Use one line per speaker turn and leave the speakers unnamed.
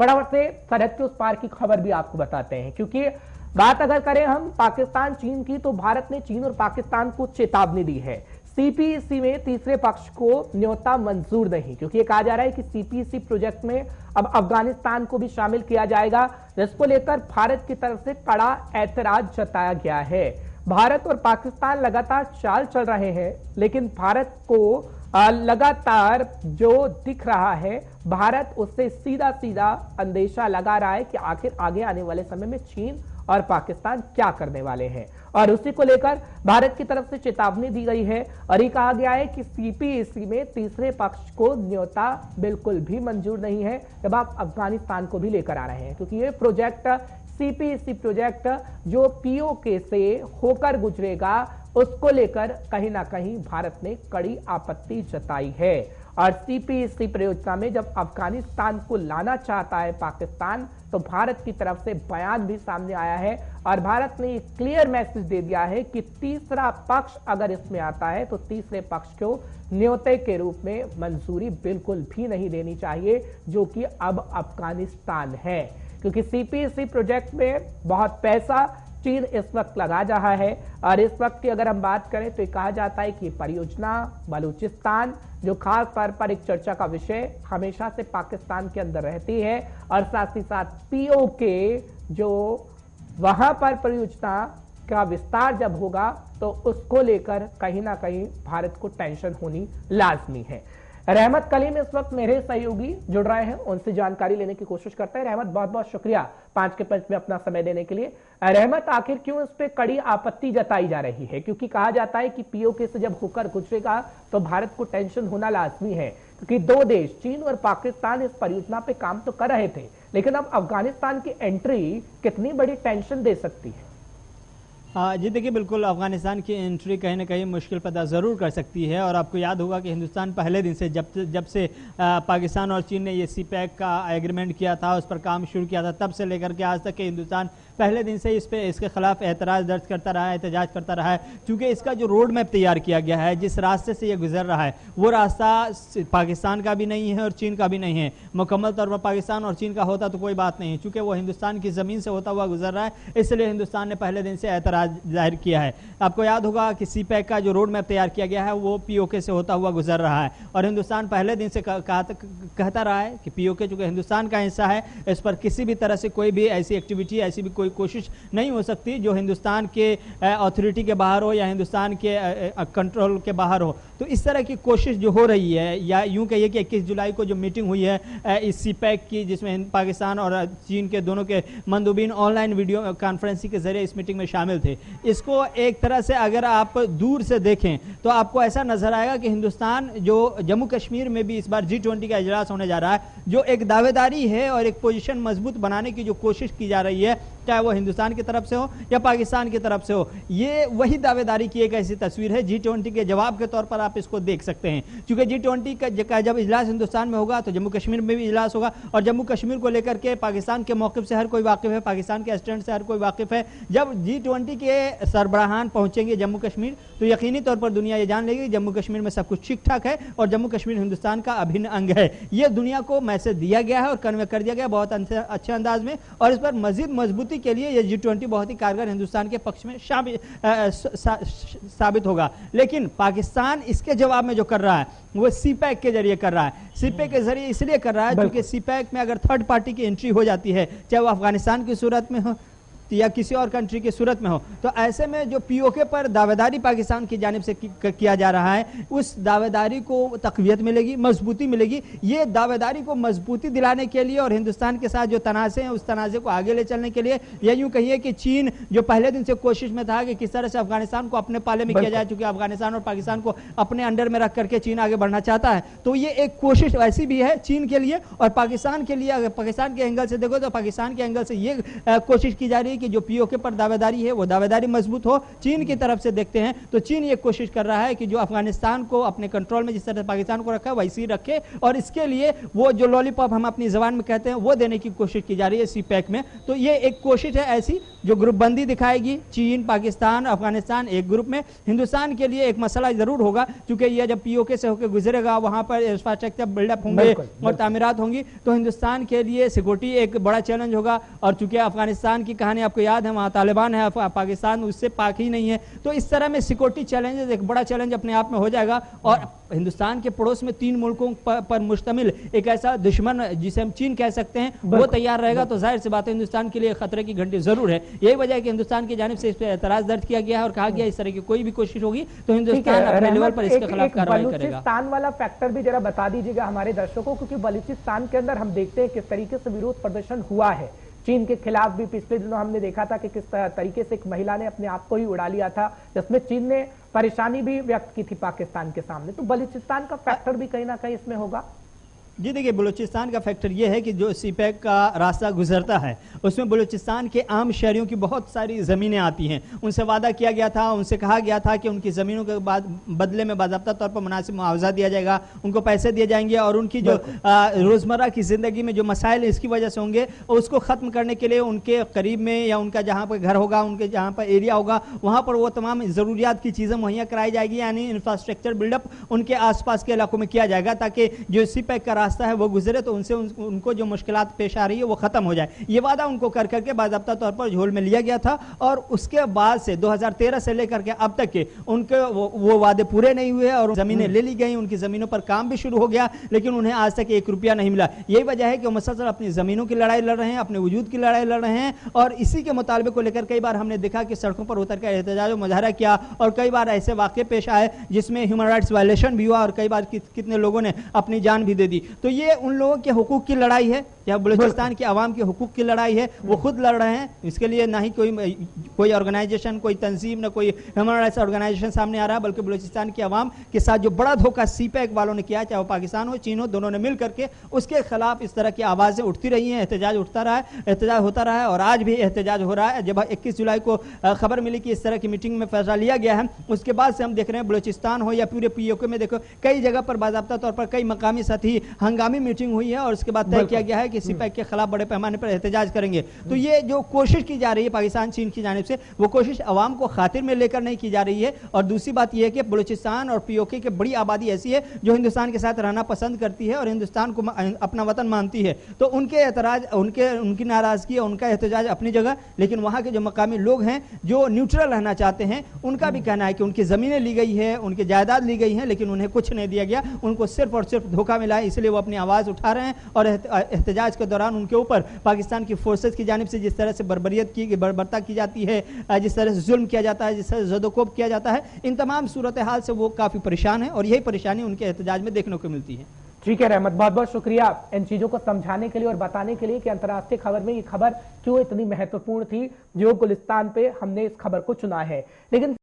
फटाफट से सरहद के उस पार की खबर भी आपको बताते हैं, क्योंकि बात अगर करें हम पाकिस्तान चीन की, तो भारत ने चीन और पाकिस्तान को चेतावनी दी है। सीपीईसी में तीसरे पक्ष को न्योता मंजूर नहीं, क्योंकि ये कहा जा रहा है कि सीपीईसी प्रोजेक्ट में अब अफगानिस्तान को भी शामिल किया जाएगा, जिसको लेकर भारत की तरफ से कड़ा ऐतराज जताया गया है। भारत और पाकिस्तान लगातार चाल चल रहे हैं, लेकिन भारत को लगातार जो दिख रहा है, भारत उससे सीधा सीधा अंदेशा लगा रहा है कि आखिर आगे आने वाले समय में चीन और पाकिस्तान क्या करने वाले हैं, और उसी को लेकर भारत की तरफ से चेतावनी दी गई है और ये कहा गया है कि सीपीईसी में तीसरे पक्ष को न्योता बिल्कुल भी मंजूर नहीं है जब आप अफगानिस्तान को भी लेकर आ रहे हैं, क्योंकि ये प्रोजेक्ट सीपीईसी प्रोजेक्ट जो पीओके से होकर गुजरेगा, उसको लेकर कहीं ना कहीं भारत ने कड़ी आपत्ति जताई है। और सीपीईसी परियोजना में जब अफगानिस्तान को लाना चाहता है पाकिस्तान, तो भारत की तरफ से बयान भी सामने आया है और भारत ने एक क्लियर मैसेज दे दिया है कि तीसरा पक्ष अगर इसमें आता है तो तीसरे पक्ष को न्योते के रूप में मंजूरी बिल्कुल भी नहीं देनी चाहिए, जो कि अब अफगानिस्तान है, क्योंकि सीपीईसी प्रोजेक्ट में बहुत पैसा चीन इस वक्त लगा रहा है। और इस वक्त की अगर हम बात करें तो कहा जाता है कि परियोजना बलूचिस्तान, जो खास तौर पर एक चर्चा का विषय हमेशा से पाकिस्तान के अंदर रहती है, और साथ ही साथ पीओके जो वहां पर परियोजना का विस्तार जब होगा तो उसको लेकर कहीं ना कहीं भारत को टेंशन होनी लाजमी है। रहमत कलीम इस वक्त मेरे सहयोगी जुड़ रहे हैं, उनसे जानकारी लेने की कोशिश करते हैं। रहमत, बहुत बहुत शुक्रिया 5 के 5 में अपना समय देने के लिए। रहमत, आखिर क्यों इस पे कड़ी आपत्ति जताई जा रही है? क्योंकि कहा जाता है कि पीओके से जब होकर गुजरेगा तो भारत को टेंशन होना लाजमी है, क्योंकि दो देश चीन और पाकिस्तान इस परियोजना पे काम तो कर रहे थे, लेकिन अब अफगानिस्तान की एंट्री कितनी बड़ी टेंशन दे सकती है?
जी देखिए, बिल्कुल अफगानिस्तान की एंट्री कहीं ना कहीं मुश्किल पैदा ज़रूर कर सकती है। और आपको याद होगा कि हिंदुस्तान पहले दिन से जब से पाकिस्तान और चीन ने ये सीपैक का एग्रीमेंट किया था, उस पर काम शुरू किया था, तब से लेकर के आज तक के हिंदुस्तान पहले दिन से इसके खिलाफ एतराज़ दर्ज करता रहा है, एहतजाज करता रहा है, क्योंकि इसका जो रोड मैप तैयार किया गया है, जिस रास्ते से ये गुजर रहा है, वो रास्ता पाकिस्तान का भी नहीं है और चीन का भी नहीं है। मुकम्मल तौर पर पाकिस्तान और चीन का होता तो कोई बात नहीं है, चूंकि वो हिंदुस्तान की ज़मीन से होता हुआ गुजर रहा है, इसलिए हिंदुस्तान ने पहले दिन से एतराज़ जाहिर किया है। आपको याद होगा कि सीपैक का जो रोड मैप तैयार किया गया है वो पीओके से होता हुआ गुजर रहा है, और हिंदुस्तान पहले दिन से कहता रहा है कि पीओके चूंकि हिंदुस्तान का हिस्सा है, इस पर किसी भी तरह से कोई भी ऐसी एक्टिविटी, ऐसी भी कोई कोशिश नहीं हो सकती जो हिंदुस्तान के अथॉरिटी के बाहर हो या हिंदुस्तान के कंट्रोल के बाहर हो। तो इस तरह की कोशिश जो हो रही है, या यूं कहिए कि 21 जुलाई को जो मीटिंग हुई है इस सीपैक की, जिसमें पाकिस्तान और चीन के दोनों के मंदूबीन ऑनलाइन वीडियो कॉन्फ्रेंसिंग के जरिए इस मीटिंग में शामिल थे, इसको एक तरह से अगर आप दूर से देखें तो आपको ऐसा नजर आएगा कि हिंदुस्तान जो जम्मू कश्मीर में भी इस बार G20 का इजलास होने जा रहा है, जो एक दावेदारी है और एक पोजीशन मजबूत बनाने की जो कोशिश की जा रही है, चाहे वो हिंदुस्तान की तरफ से हो या पाकिस्तान की तरफ से हो, ये वही दावेदारी की एक ऐसी तस्वीर है। G20 के जवाब के तौर पर आप इसको देख सकते हैं, क्योंकि G20 का जब इजलास हिंदुस्तान में होगा तो जम्मू कश्मीर में भी इजलास होगा, और जम्मू कश्मीर को लेकर के पाकिस्तान के मौक़िफ़ से हर कोई वाकिफ है, पाकिस्तान के स्टैंड से हर कोई वाकिफ है। जब G20 के सरबराहान पहुंचेंगे जम्मू कश्मीर, तो यकीनी तौर पर दुनिया ये जान लेगी जम्मू कश्मीर में सब कुछ ठीक ठाक है और जम्मू कश्मीर हिंदुस्तान का अभिन्न अंग है। ये दुनिया को मैसेज दिया गया है और कन्वे कर दिया गया बहुत अच्छे अंदाज में, और इस पर मजीद मजबूती के लिए ये G20 बहुत ही कारगर हिंदुस्तान के पक्ष में साबित होगा। लेकिन पाकिस्तान इसके जवाब में जो कर रहा है वो सीपैक के जरिए कर रहा है। सीपैक के जरिए इसलिए कर रहा है क्योंकि सीपैक में अगर थर्ड पार्टी की एंट्री हो जाती है, चाहे वो अफगानिस्तान की सूरत में हो या किसी और कंट्री की सूरत में हो, तो ऐसे में जो पीओके पर दावेदारी पाकिस्तान की जानिब से किया जा रहा है, उस दावेदारी को तक़वियत मिलेगी, मजबूती मिलेगी। ये दावेदारी को मजबूती दिलाने के लिए और हिंदुस्तान के साथ जो तनाज़े हैं उस तनाज़े को आगे ले चलने के लिए, या यूं कहिए कि चीन जो पहले दिन से कोशिश में था कि किस तरह से अफगानिस्तान को अपने पाले में किया जाए, चूंकि अफगानिस्तान और पाकिस्तान को अपने अंडर में रख करके चीन आगे बढ़ना चाहता है, तो ये एक कोशिश ऐसी भी है चीन के लिए और पाकिस्तान के लिए। अगर पाकिस्तान के एंगल से देखो तो पाकिस्तान के एंगल से ये कोशिश की जा रही है कि जो पीओके पर दावेदारी है वो दावेदारी मजबूत हो। चीन की तरफ से देखते हैं तो चीन ये कोशिश कर रहा है कि जो अफगानिस्तान को अपने कंट्रोल में जिस तरह पाकिस्तान को रखा है वैसे ही रखे, और इसके लिए वो जो लॉलीपॉप हम अपनी जबान में कहते हैं वो देने की कोशिश की जा रही है सीपैक में। तो ये एक कोशिश है ऐसी जो ग्रुप बंदी दिखाएगी, चीन, पाकिस्तान, अफगानिस्तान एक ग्रुप में। हिंदुस्तान के लिए एक मसला जरूर होगा, क्योंकि ये जब पीओके से होकर गुजरेगा वहां पर इंफ्रास्ट्रक्चर बिल्डअप होंगे और तामीरात होंगी, तो हिंदुस्तान के लिए सिक्योरिटी एक बड़ा चैलेंज होगा। और चूंकि अफगानिस्तान की कहानी आपको याद है, वहां तालिबान है, पाकिस्तान उससे पाक ही नहीं है, तो इस तरह में सिक्योरिटी चैलेंजेस एक बड़ा चैलेंज अपने आप में हो जाएगा। और हिंदुस्तान के पड़ोस में 3 मुल्कों पर मुश्तमिल एक ऐसा दुश्मन जिसे हम चीन कह सकते हैं वो तैयार रहेगा, तो जाहिर सी बात है हिंदुस्तान के लिए खतरे की घंटी जरूर है। यही वजह है कि हिंदुस्तान की जानिब से इस पर एतराज दर्ज किया गया है और कहा गया इस तरह की कोई भी कोशिश होगी तो हिंदुस्तान अपने लेवल पर इसके खिलाफ कार्रवाई करेगा।
बलूचिस्तान वाला फैक्टर भी जरा बता दीजिएगा हमारे दर्शकों, क्योंकि बलूचिस्तान के अंदर हम देखते हैं किस तरीके से विरोध प्रदर्शन हुआ है चीन के खिलाफ भी। पिछले दिनों हमने देखा था कि किस तरीके से एक महिला ने अपने आप को ही उड़ा लिया था, जिसमें चीन ने परेशानी भी व्यक्त की थी पाकिस्तान के सामने। तो बलूचिस्तान का फैक्टर भी कहीं ना कहीं इसमें होगा।
जी देखिए, बलूचिस्तान का फैक्टर यह है कि जो सीपैक का रास्ता गुजरता है उसमें बलूचिस्तान के आम शहरियों की बहुत सारी ज़मीनें आती हैं। उनसे वादा किया गया था, उनसे कहा गया था कि उनकी ज़मीनों के बाद बदले में बाज़ाब्ता तौर पर मुनासिब मुआवजा दिया जाएगा, उनको पैसे दिए जाएंगे और उनकी जो रोज़मर्रा की ज़िंदगी में जो मसाइल इसकी वजह से होंगे उसको ख़त्म करने के लिए उनके करीब में या उनका जहाँ पर घर होगा, उनके जहाँ पर एरिया होगा, वहाँ पर वो तमाम ज़रूरियात की चीज़ें मुहैया कराई जाएगी, यानी इंफ्रास्ट्रक्चर बिल्डअप उनके आसपास के इलाकों में किया जाएगा ताकि जो सीपैक का रास्ता है वो गुजरे तो उनसे उनको जो मुश्किलात पेश आ रही है वो खत्म हो जाए। ये वादा उनको कर करके बाज़ाब्ता तौर पर झोल में लिया गया था और उसके बाद से 2013 से लेकर के अब तक के उनके वो वादे पूरे नहीं हुए और जमीनें ले ली गई, उनकी जमीनों पर काम भी शुरू हो गया, लेकिन उन्हें आज तक 1 रुपया नहीं मिला। यही वजह है कि वो मुसलसल अपनी जमीनों की लड़ाई लड़ रहे हैं, अपने वजूद की लड़ाई लड़ रहे हैं और इसी के मुतालबे को लेकर कई बार हमने देखा कि सड़कों पर उतर कर एहतजाज मुजाहरा किया और कई बार ऐसे वाक़े पेश आए जिसमें ह्यूमन राइट्स वायलेशन भी हुआ और कई बार कितने लोगों ने अपनी जान भी दे दी। तो ये उन लोगों के हुकूक की लड़ाई है, या बलूचिस्तान की आवाम के हुकूक की लड़ाई है, वो खुद लड़ रहे हैं। इसके लिए ना ही कोई ऑर्गेनाइजेशन, कोई तंजीम, ना कोई ह्यूमन राइट्स ऑर्गेनाइजेशन सामने आ रहा है, बल्कि बलूचिस्तान की आवाम के साथ जो बड़ा धोखा सीपैक वालों ने किया, चाहे वो पाकिस्तान हो, चीन हो, दोनों ने मिल करके उसके खिलाफ इस तरह की आवाजें उठती रही हैं, एहतजाज उठता रहा है, एहतजाज होता रहा है और आज भी एहतजाज हो रहा है। जब 21 जुलाई को खबर मिली कि इस तरह की मीटिंग में फैसला लिया गया है, उसके बाद से हम देख रहे हैं बलूचिस्तान हो या पूरे पीओके में देखो कई जगह पर बाज़ाब्ता तौर पर कई मकामी सतही हंगामी मीटिंग हुई है और उसके बाद तय किया गया है कि सीपैक के खिलाफ बड़े पैमाने पर एहतजाज करेंगे। तो ये जो कोशिश की जा रही है पाकिस्तान चीन की जानिब से, वो कोशिश अवाम को खातिर में लेकर नहीं की जा रही है। और दूसरी बात यह है कि बलूचिस्तान और पीओके की बड़ी आबादी ऐसी है जो हिंदुस्तान के साथ रहना पसंद करती है और हिंदुस्तान को अपना वतन मानती है। तो उनके एतराज, उनकी नाराजगी, उनका एहतजाज अपनी जगह, लेकिन वहां के जो मकामी लोग हैं जो न्यूट्रल रहना चाहते हैं, उनका भी कहना है कि उनकी जमीनें ली गई है, उनकी जायदाद ली गई है, लेकिन उन्हें कुछ नहीं दिया गया, उनको सिर्फ और सिर्फ धोखा मिला है, इसलिए वो अपनी आवाज उठा रहे हैं। और एहतजाज के दौरान उनके ऊपर पाकिस्तान की फोर्सेस की जानिब से जिस तरह से बर्बरता की जाती है, जिस तरह से जुल्म किया जाता है, जिस तरह से ज़दोकोब किया जाता है, इन तमाम सूरत हाल से वो काफी परेशान है और यही परेशानी उनके एहतजाज में देखने को मिलती है।
ठीक है रहमत, बहुत बहुत शुक्रिया इन चीजों को समझाने के लिए और बताने के लिए कि अंतर्राष्ट्रीय खबर में ये खबर क्यों इतनी महत्वपूर्ण थी। जो गुलिस्तान पे हमने इस खबर को चुना है। लेकिन